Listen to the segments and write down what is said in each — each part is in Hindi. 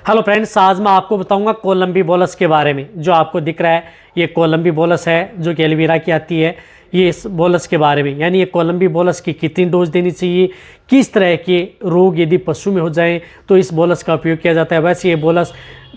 हेलो फ्रेंड्स, आज मैं आपको बताऊंगा कोलंबी बोलस के बारे में। जो आपको दिख रहा है ये कोलंबी बोलस है जो कि एलोवेरा की आती है। ये इस बोलस के बारे में, यानी ये कोलंबी बोलस की कितनी डोज देनी चाहिए, किस तरह के रोग यदि पशु में हो जाएं तो इस बोलस का उपयोग किया जाता है। वैसे ये बोलस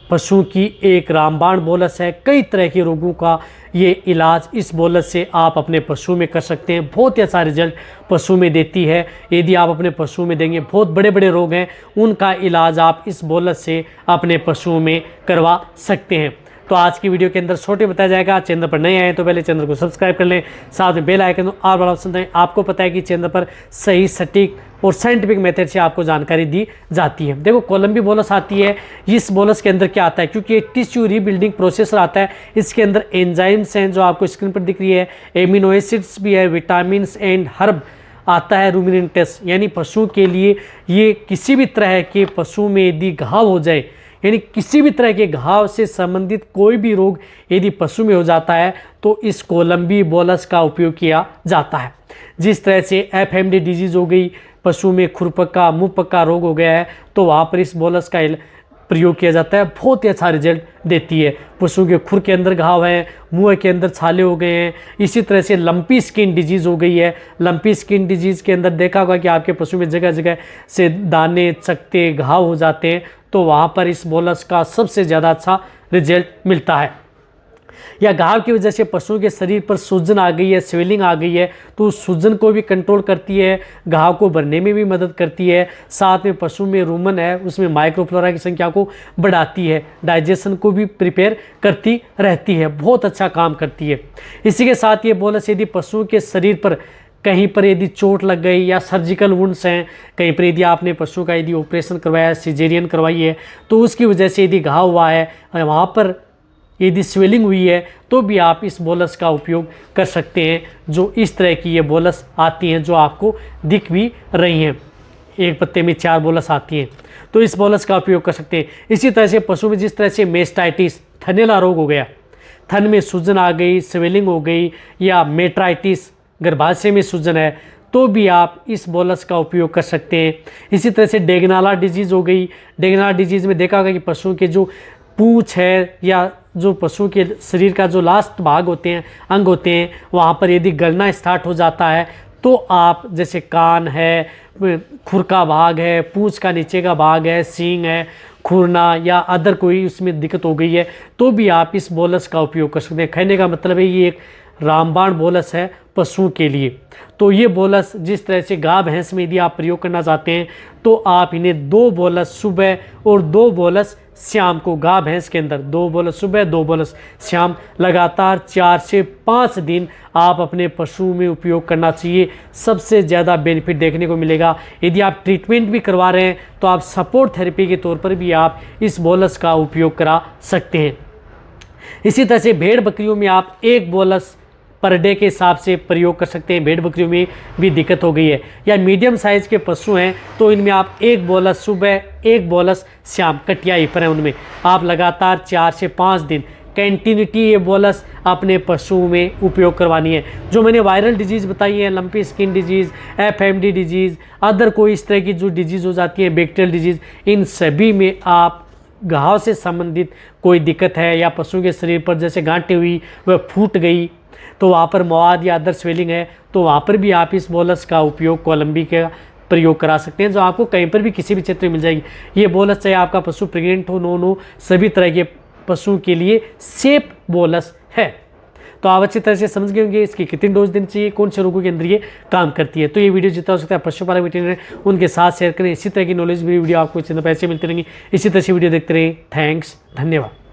पशु की एक रामबाण बोलस है। कई तरह के रोगों का ये इलाज इस बोलस से आप अपने पशु में कर सकते हैं। बहुत ही अच्छा रिजल्ट पशु में देती है। यदि आप अपने पशु में देंगे, बहुत बड़े बड़े रोग हैं उनका इलाज आप इस बोलस से अपने पशुओं में करवा सकते हैं। तो आज की वीडियो के अंदर छोटे बताया जाएगा। चैनल पर नए आए तो पहले चैनल को सब्सक्राइब कर लें, साथ में बेल आइकन और बड़ा ऑप्शन दें। आपको पता है कि चैनल पर सही, सटीक और साइंटिफिक मेथड से आपको जानकारी दी जाती है। देखो, कोलंबी बोलस आती है। इस बोलस के अंदर क्या आता है, क्योंकि एक टिश्यू रीबिल्डिंग प्रोसेसर आता है। इसके अंदर एंजाइम्स हैं जो आपको स्क्रीन पर दिख रही है, एमिनो एसिड्स भी है, विटामिन एंड हर्ब आता है, रूमिनेंट्स, यानी पशु के लिए ये किसी भी तरह के पशु में यदि घाव हो जाए, यानी किसी भी तरह के घाव से संबंधित कोई भी रोग यदि पशु में हो जाता है तो इस कोलंबी बोलस का उपयोग किया जाता है। जिस तरह से एफएमडी डिजीज़ हो गई, पशु में खुरपक्का, मुँह पक्का रोग हो गया है, तो वहाँ पर इस बोलस का प्रयोग किया जाता है। बहुत ही अच्छा रिजल्ट देती है। पशु के खुर के अंदर घाव हैं, मुंह के अंदर छाले हो गए हैं। इसी तरह से लंपी स्किन डिजीज़ हो गई है। लंपी स्किन डिजीज़ के अंदर देखा होगा कि आपके पशु में जगह जगह से दाने, चकते, घाव हो जाते हैं, तो वहाँ पर इस बोलस का सबसे ज़्यादा अच्छा रिजल्ट मिलता है। या घाव की वजह से पशुओं के शरीर पर सूजन आ गई है, स्वेलिंग आ गई है, तो उस सूजन को भी कंट्रोल करती है, घाव को भरने में भी मदद करती है। साथ में पशु में रूमन है, उसमें माइक्रोफ्लोरा की संख्या को बढ़ाती है, डाइजेशन को भी प्रिपेयर करती रहती है, बहुत अच्छा काम करती है। इसी के साथ ये बोलस यदि पशुओं के शरीर पर कहीं पर यदि चोट लग गई या सर्जिकल वुंड्स हैं, कहीं पर यदि आपने पशु का यदि ऑपरेशन करवाया, सिजेरियन करवाई है, तो उसकी वजह से यदि घाव हुआ है, वहाँ पर यदि स्वेलिंग हुई है, तो भी आप इस बोलस का उपयोग कर सकते हैं। जो इस तरह की ये बोलस आती हैं जो आपको दिख भी रही हैं, एक पत्ते में 4 बोलस आती हैं, तो इस बोलस का उपयोग कर सकते हैं। इसी तरह से पशु में जिस तरह से मेस्टाइटिस, थनैला रोग हो गया, थन में सूजन आ गई, स्वेलिंग हो गई, या मेट्राइटिस, गर्भाशय में सूजन है, तो भी आप इस बोलस का उपयोग कर सकते हैं। इसी तरह से डेगनाला डिजीज़ हो गई। डेगनाला डिजीज़ में देखा होगा कि पशुओं के जो पूँछ है या जो पशु के शरीर का जो लास्ट भाग होते हैं, अंग होते हैं, वहाँ पर यदि गलना स्टार्ट हो जाता है, तो आप जैसे कान है, खुर का भाग है, पूँछ का नीचे का भाग है, सींग है, खुरना या अदर कोई उसमें दिक्कत हो गई है, तो भी आप इस बोलस का उपयोग कर सकते हैं। कहने का मतलब है ये एक रामबाण बोलस है पशुओं के लिए। तो ये बोलस जिस तरह से गाय भैंस में यदि आप प्रयोग करना चाहते हैं तो आप इन्हें 2 बोलस सुबह और 2 बोलस शाम को, गाय भैंस के अंदर 2 बोलस सुबह, 2 बोलस शाम, लगातार 4 से 5 दिन आप अपने पशु में उपयोग करना चाहिए। सबसे ज़्यादा बेनिफिट देखने को मिलेगा। यदि आप ट्रीटमेंट भी करवा रहे हैं तो आप सपोर्ट थेरेपी के तौर पर भी आप इस बोलस का उपयोग करा सकते हैं। इसी तरह से भेड़ बकरियों में आप 1 बोलस पर डे के हिसाब से प्रयोग कर सकते हैं। भेड़ बकरियों में भी दिक्कत हो गई है, या मीडियम साइज़ के पशु हैं, तो इनमें आप 1 बोलस सुबह, 1 बोलस शाम, कटियाई पर हैं उनमें आप लगातार 4 से 5 दिन कंटिन्यूटी ये बोलस अपने पशुओं में उपयोग करवानी है। जो मैंने वायरल डिजीज़ बताई है, lumpy skin disease, FMD disease, other कोई इस तरह की जो डिजीज़ हो जाती है, बैक्टीरियल डिजीज़, इन सभी में आप घाव से संबंधित कोई दिक्कत है या पशु के शरीर पर जैसे गांठें हुई, वह फूट गई, तो वहाँ पर मवाद या अदर स्वेलिंग है, तो वहाँ पर भी आप इस बोलस का उपयोग कोलंबी का प्रयोग करा सकते हैं, जो आपको कहीं पर भी किसी भी क्षेत्र में मिल जाएगी। ये बोलस चाहे आपका पशु प्रेग्नेंट हो, नॉन हो, सभी तरह के पशु के लिए सेफ बोलस है। तो आप अच्छी तरह से समझ गए होंगे इसकी कितनी डोज देनी चाहिए, कौन से रोगों के अंदर ये काम करती है। तो ये वीडियो जितना हो सकता है पशुपालक वेटरनरी उनके साथ शेयर करें। इसी तरह की नॉलेज भी वीडियो आपको चैनल पर ऐसे मिलती रहेंगी। इसी तरह से वीडियो देखते रहें। थैंक्स, धन्यवाद।